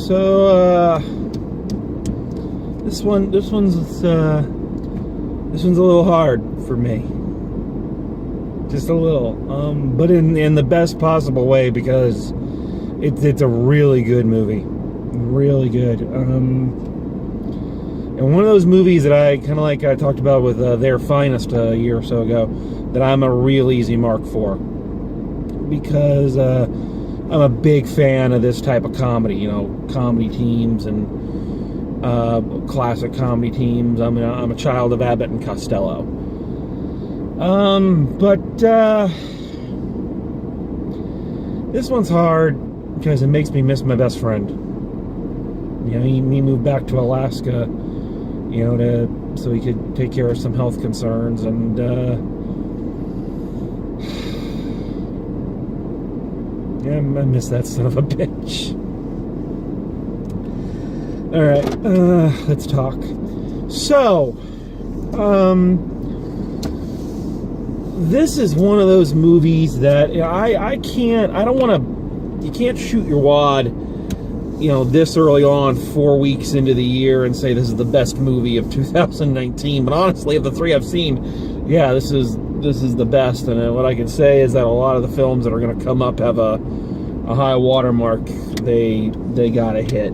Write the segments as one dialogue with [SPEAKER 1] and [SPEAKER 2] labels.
[SPEAKER 1] So this one's a little hard for me, just a little, but in the best possible way, because it's a really good movie, really good. And one of those movies that I kind of like I talked about with Their Finest a year or so ago, that I'm a real easy mark for, because I'm a big fan of this type of comedy, comedy teams and classic comedy teams. I'm a child of Abbott and Costello. But this one's hard because it makes me miss my best friend. He moved back to Alaska, so he could take care of some health concerns, and I miss that son of a bitch. All right, let's talk. So, this is one of those movies that you can't shoot your wad, this early on, 4 weeks into the year, and say this is the best movie of 2019. But honestly, of the three I've seen, yeah, this is the best. And what I can say is that a lot of the films that are going to come up have a high watermark they got to hit.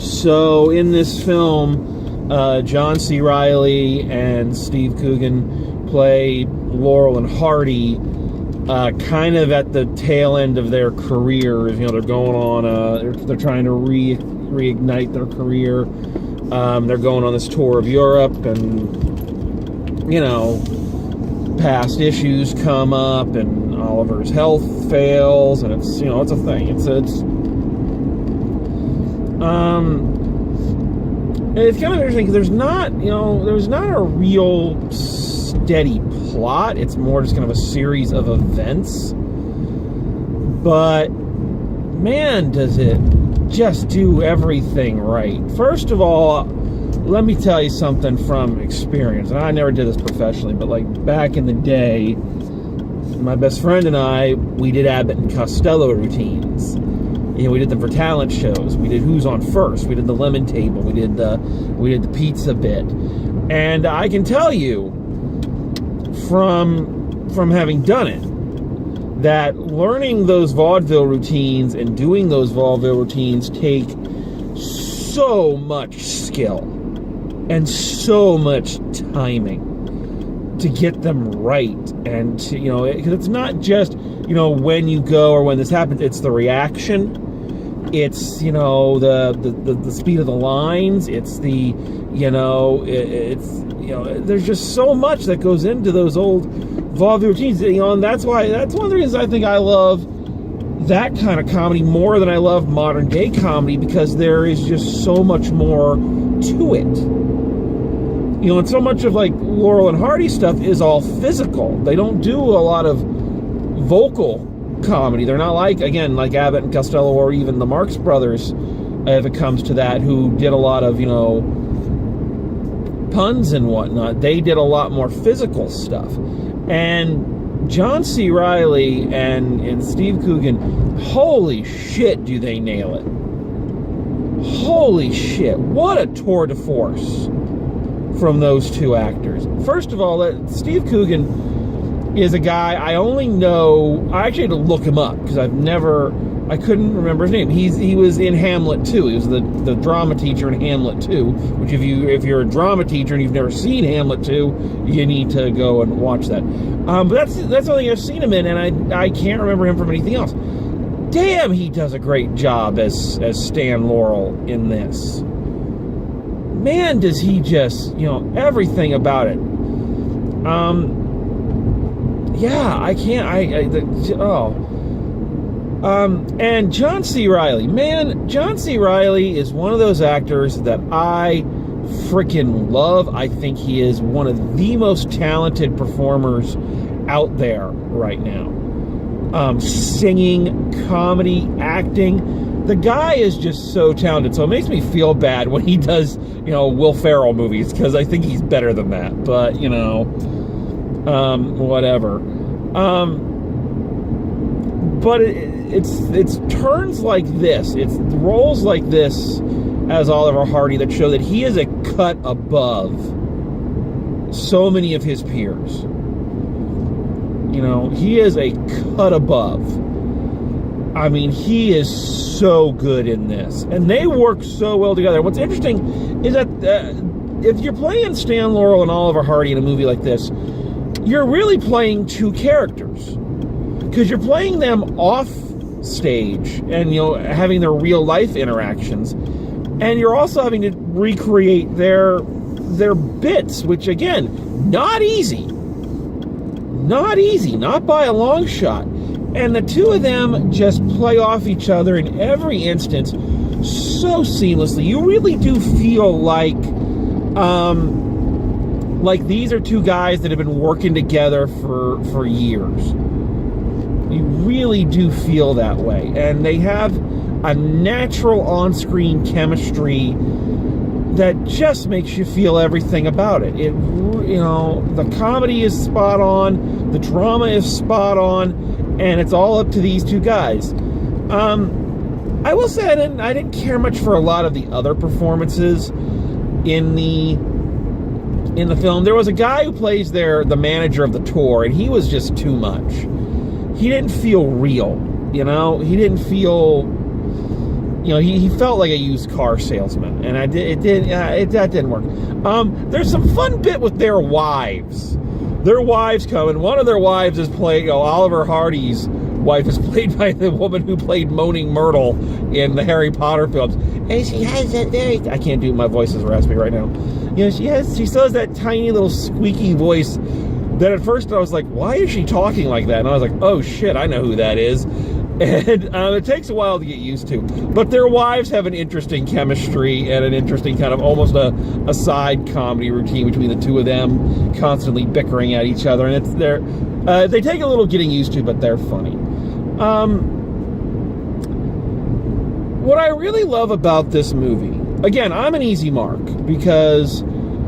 [SPEAKER 1] So in this film, John C. Reilly and Steve Coogan play Laurel and Hardy, kind of at the tail end of their careers. They're going on, they're trying to reignite their career. They're going on this tour of Europe, and past issues come up, and Oliver's health fails, and it's a thing. It's kind of interesting because there's not a real steady plot. It's more just kind of a series of events. But man, does it just do everything right. First of all, let me tell you something from experience. And I never did this professionally, but like back in the day, my best friend and we did Abbott and Costello routines. We did them for talent shows. We did Who's on First. We did the Lemon Table. We did the pizza bit. And I can tell you from having done it, that learning those vaudeville routines and doing those vaudeville routines take so much skill and so much timing to get them right. And to, because it's not just when you go or when this happens, it's the reaction, it's the speed of the lines, it's the there's just so much that goes into those old vaudeville routines, and that's one of the reasons I think I love that kind of comedy more than I love modern day comedy, because there is just so much more to it. And so much of like Laurel and Hardy stuff is all physical. They don't do a lot of vocal comedy. They're not like Abbott and Costello, or even the Marx Brothers, if it comes to that, who did a lot of puns and whatnot. They did a lot more physical stuff. And John C. Reilly and Steve Coogan, holy shit, do they nail it. Holy shit, what a tour de force from those two actors. First of all, Steve Coogan is a guy I actually had to look him up, because I couldn't remember his name. He was in Hamlet 2. He was the drama teacher in Hamlet 2, which if you're a drama teacher and you've never seen Hamlet 2, you need to go and watch that. But that's the only thing I've seen him in, and I can't remember him from anything else. Damn, he does a great job as Stan Laurel in this. Man, does he just, everything about it. Yeah, I can't, and John C. Reilly. Man, John C. Reilly is one of those actors that I freaking love. I think he is one of the most talented performers out there right now. Singing, comedy, acting. The guy is just so talented. So it makes me feel bad when he does, Will Ferrell movies, because I think he's better than that. But, whatever. but it's turns like this, it's roles like this as Oliver Hardy that show that he is a cut above so many of his peers. You know, he is a cut above. I mean, he is so good in this. And they work so well together. What's interesting is that if you're playing Stan Laurel and Oliver Hardy in a movie like this, you're really playing two characters. Because you're playing them off stage and, you know, having their real life interactions. And you're also having to recreate their bits, which, again, not easy. Not easy, not by a long shot. And the two of them just play off each other in every instance so seamlessly. You really do feel like these are two guys that have been working together for years. You really do feel that way. And they have a natural on-screen chemistry that just makes you feel everything about it. It, you know, the comedy is spot on, the drama is spot on, and it's all up to these two guys. I will say I didn't care much for a lot of the other performances in the film. There was a guy who plays the manager of the tour, and he was just too much. He didn't feel real, you know. He didn't feel, you know, he felt like a used car salesman, and that didn't work. There's some fun bit with their wives. Their wives come, and one of their wives is playing, Oliver Hardy's wife is played by the woman who played Moaning Myrtle in the Harry Potter films. And she has that very, I can't do, my voice is raspy right now. You know, she still has that tiny little squeaky voice that at first I was like, why is she talking like that? And I was like, oh shit, I know who that is. And it takes a while to get used to. But their wives have an interesting chemistry and an interesting kind of almost a side comedy routine between the two of them, constantly bickering at each other. And they take a little getting used to, but they're funny. What I really love about this movie, again, I'm an easy mark, because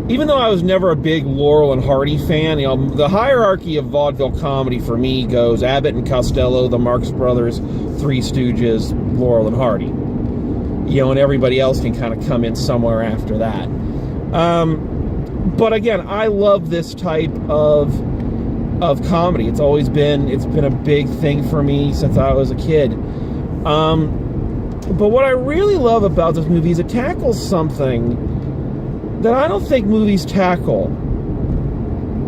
[SPEAKER 1] even though I was never a big Laurel and Hardy fan, you know, the hierarchy of vaudeville comedy for me goes Abbott and Costello, the Marx Brothers, Three Stooges, Laurel and Hardy. You know, and everybody else can kind of come in somewhere after that. But again, I love this type of comedy. It's been a big thing for me since I was a kid. But what I really love about this movie is it tackles something that I don't think movies tackle a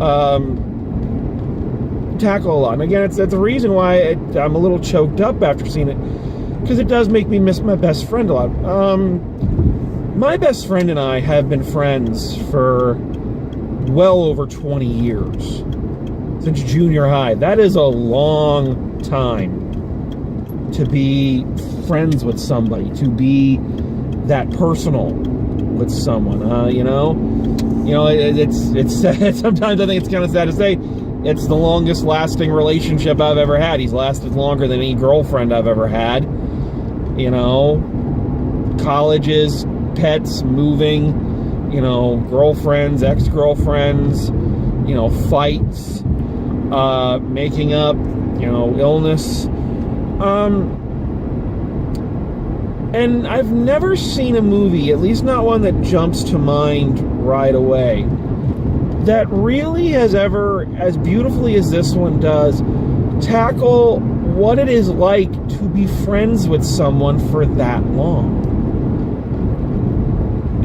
[SPEAKER 1] lot. And again, it's the reason why I'm a little choked up after seeing it, because it does make me miss my best friend a lot. My best friend and I have been friends for well over 20 years, since junior high. That is a long time to be friends with somebody, to be that personal with someone. It's sometimes I think it's kind of sad to say it's the longest lasting relationship I've ever had. He's lasted longer than any girlfriend I've ever had. You know, colleges, pets, moving, you know, girlfriends, ex-girlfriends, you know, fights, making up, you know, illness. And I've never seen a movie, at least not one that jumps to mind right away, that really has ever, as beautifully as this one does, tackle what it is like to be friends with someone for that long.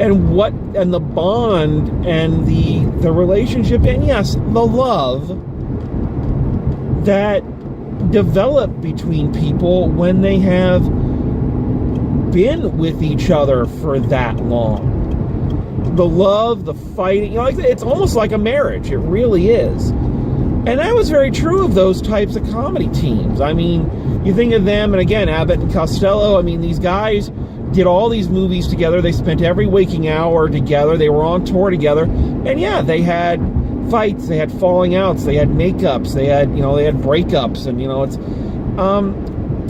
[SPEAKER 1] And the bond and the relationship, and yes, the love that develop between people when they have been with each other for that long. The love, the fighting, you know, it's almost like a marriage. It really is. And that was very true of those types of comedy teams. I mean, you think of them, and again, Abbott and Costello, I mean, these guys did all these movies together. They spent every waking hour together. They were on tour together. And yeah, they had fights, they had falling outs, they had makeups, they had breakups, and, you know, it's,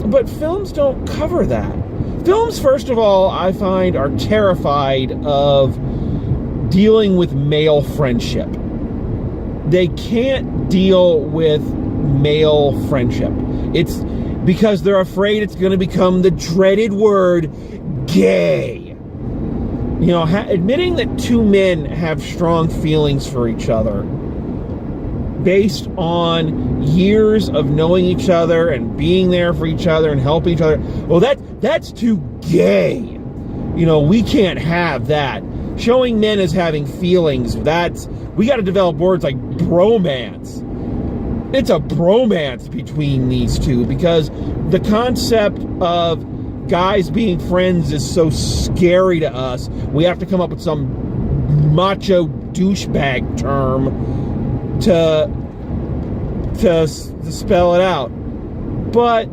[SPEAKER 1] but films don't cover that. Films, first of all, I find, are terrified of dealing with male friendship. They can't deal with male friendship. because they're afraid it's going to become the dreaded word gay. You know, admitting that two men have strong feelings for each other based on years of knowing each other and being there for each other and helping each other, well, that's too gay. You know, we can't have that. Showing men as having feelings, we got to develop words like bromance. It's a bromance between these two, because the concept of guys being friends is so scary to us. We have to come up with some macho douchebag term to spell it out. But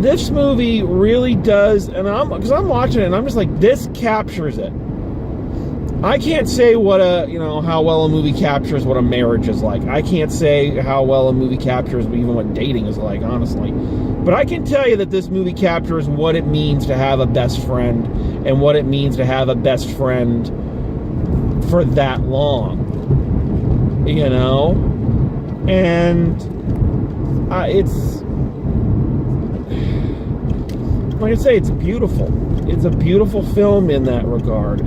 [SPEAKER 1] this movie really does, and because I'm watching it and I'm just like, this captures it. I can't say how well a movie captures what a marriage is like. I can't say how well a movie captures even what dating is like, honestly. But I can tell you that this movie captures what it means to have a best friend and what it means to have a best friend for that long. You know? And it's, like I say, it's beautiful. It's a beautiful film in that regard.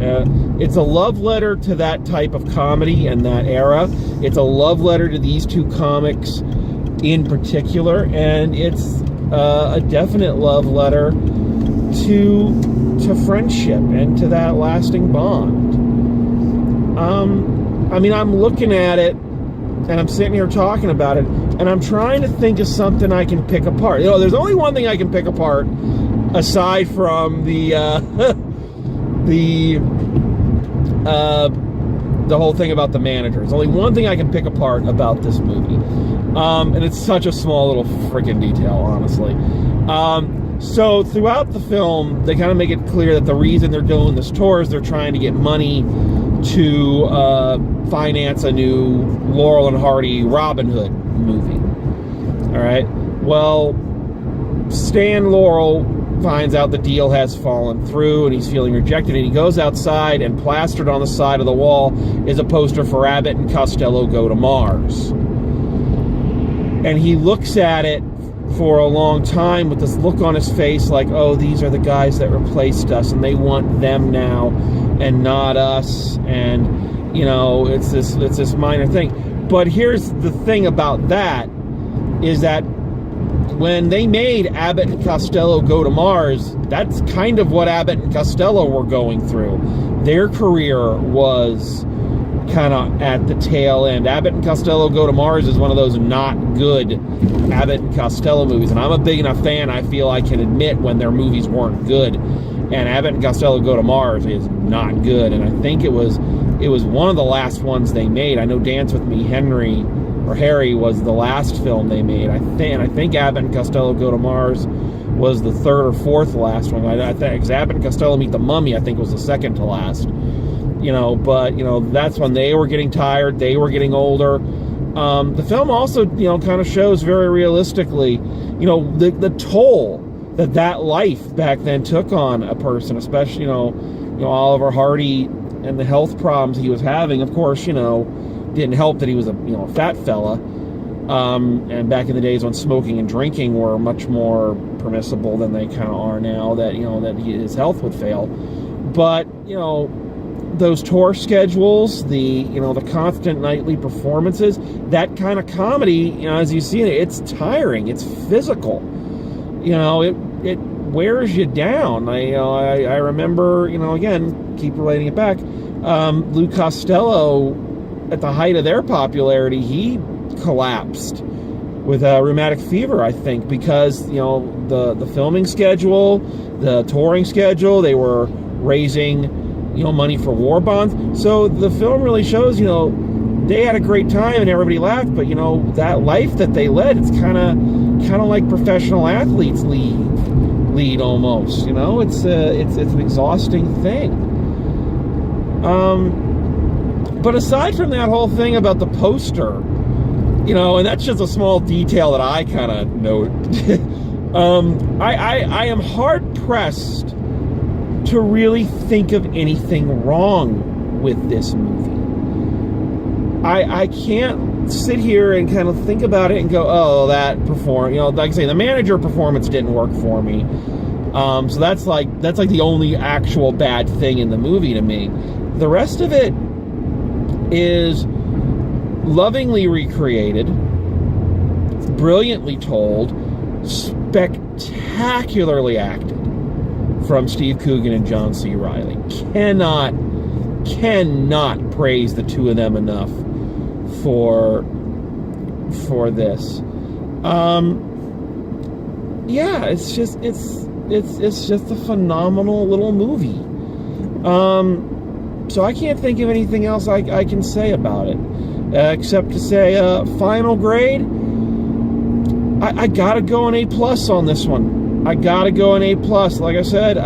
[SPEAKER 1] It's a love letter to that type of comedy and that era. It's a love letter to these two comics in particular, and it's a definite love letter to friendship and to that lasting bond. I mean, I'm looking at it and I'm sitting here talking about it, and I'm trying to think of something I can pick apart. You know, there's only one thing I can pick apart aside from the whole thing about the manager. There's only one thing I can pick apart about this movie. And it's such a small little freaking detail, honestly. So throughout the film, they kind of make it clear that the reason they're doing this tour is they're trying to get money to finance a new Laurel and Hardy Robin Hood movie. All right. Well, Stan Laurel finds out the deal has fallen through and he's feeling rejected, and he goes outside, and plastered on the side of the wall is a poster for Abbott and Costello Go to Mars. And he looks at it for a long time with this look on his face like, oh, these are the guys that replaced us and they want them now and not us. And, you know, it's this minor thing. But here's the thing about that, is that when they made Abbott and Costello Go to Mars, that's kind of what Abbott and Costello were going through. Their career was kind of at the tail end. Abbott and Costello Go to Mars is one of those not good Abbott and Costello movies, and I'm a big enough fan, I feel I can admit when their movies weren't good. And Abbott and Costello Go to Mars is not good, and I think it was one of the last ones they made. I know Dance With Me, Harry was the last film they made. I think Abbott and Costello Go to Mars was the third or fourth last one. I think Abbott and Costello Meet the Mummy, I think, was the second to last. You know, but, you know, that's when they were getting tired, they were getting older. The film also, you know, kind of shows very realistically, you know, the toll that life back then took on a person, especially, you know, Oliver Hardy and the health problems he was having. Of course, you know, didn't help that he was a fat fella. And back in the days when smoking and drinking were much more permissible than they kind of are now, that, you know, that his health would fail. But, you know, those tour schedules, the constant nightly performances, that kind of comedy, you know, as you see it, it's tiring, it's physical. You know, it wears you down. I remember, you know, again, keep relating it back, Lou Costello, at the height of their popularity, he collapsed with rheumatic fever, I think, because, you know, the filming schedule, the touring schedule, they were raising, you know, money for war bonds. So the film really shows, you know, they had a great time and everybody laughed, but, you know, that life that they led, it's kind of like professional athletes lead almost. You know, it's an exhausting thing. But aside from that whole thing about the poster, you know, and that's just a small detail that I kind of note. I am hard pressed to really think of anything wrong with this movie. I can't sit here and kind of think about it and go, oh, like I say, the manager performance didn't work for me. So that's like the only actual bad thing in the movie to me. The rest of it is lovingly recreated, brilliantly told, spectacularly acted from Steve Coogan and John C. Reilly. Cannot praise the two of them enough for this. Yeah, it's just a phenomenal little movie. So I can't think of anything else I can say about it, except to say, final grade, I gotta go an A+ on this one. I gotta go an A+. Like I said,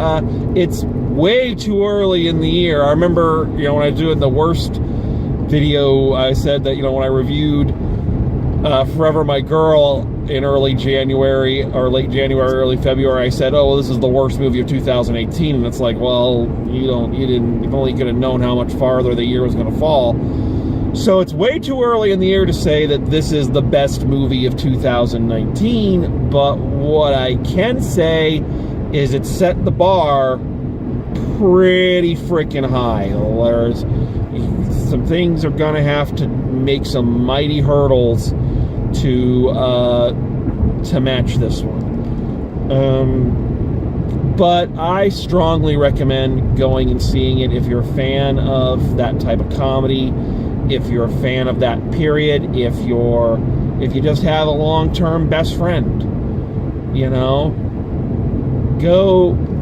[SPEAKER 1] it's way too early in the year. I remember, when I was doing the worst video, I said that, when I reviewed Forever My Girl in early January, or late January, early February, I said, oh, well, this is the worst movie of 2018. And it's like, well, you only could have known how much farther the year was going to fall. So it's way too early in the year to say that this is the best movie of 2019. But what I can say is it set the bar pretty freaking high. There's some things are going to have to make some mighty hurdles to match this one. But I strongly recommend going and seeing it if you're a fan of that type of comedy, if you're a fan of that period, if you just have a long-term best friend,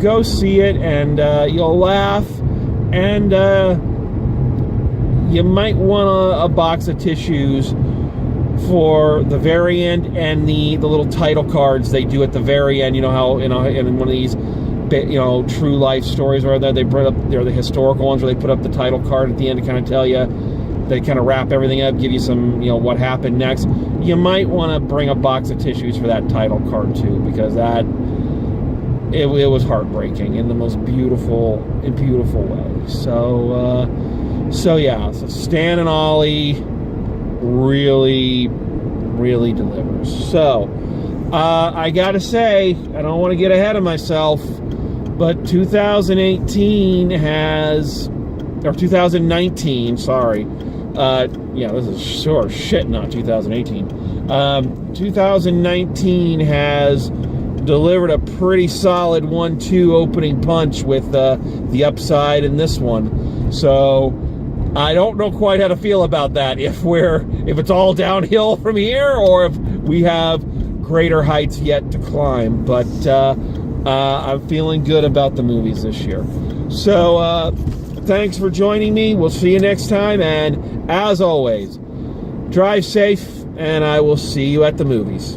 [SPEAKER 1] go see it, and you'll laugh, and you might want a box of tissues for the very end, and the little title cards they do at the very end. How in one of these true life stories where they put up, they're the historical ones where they put up the title card at the end to kind of tell you, they kind of wrap everything up, give you some what happened next. You might want to bring a box of tissues for that title card too, because it was heartbreaking in the most beautiful way. So Stan and Ollie really delivers. So I gotta say, I don't want to get ahead of myself, but 2019, sorry. This is sure shit, not 2018. 2019 has delivered a pretty solid 1-2 opening punch with the upside in this one. So I don't know quite how to feel about that, if it's all downhill from here, or if we have greater heights yet to climb. But I'm feeling good about the movies this year. So thanks for joining me. We'll see you next time, and as always, drive safe, and I will see you at the movies.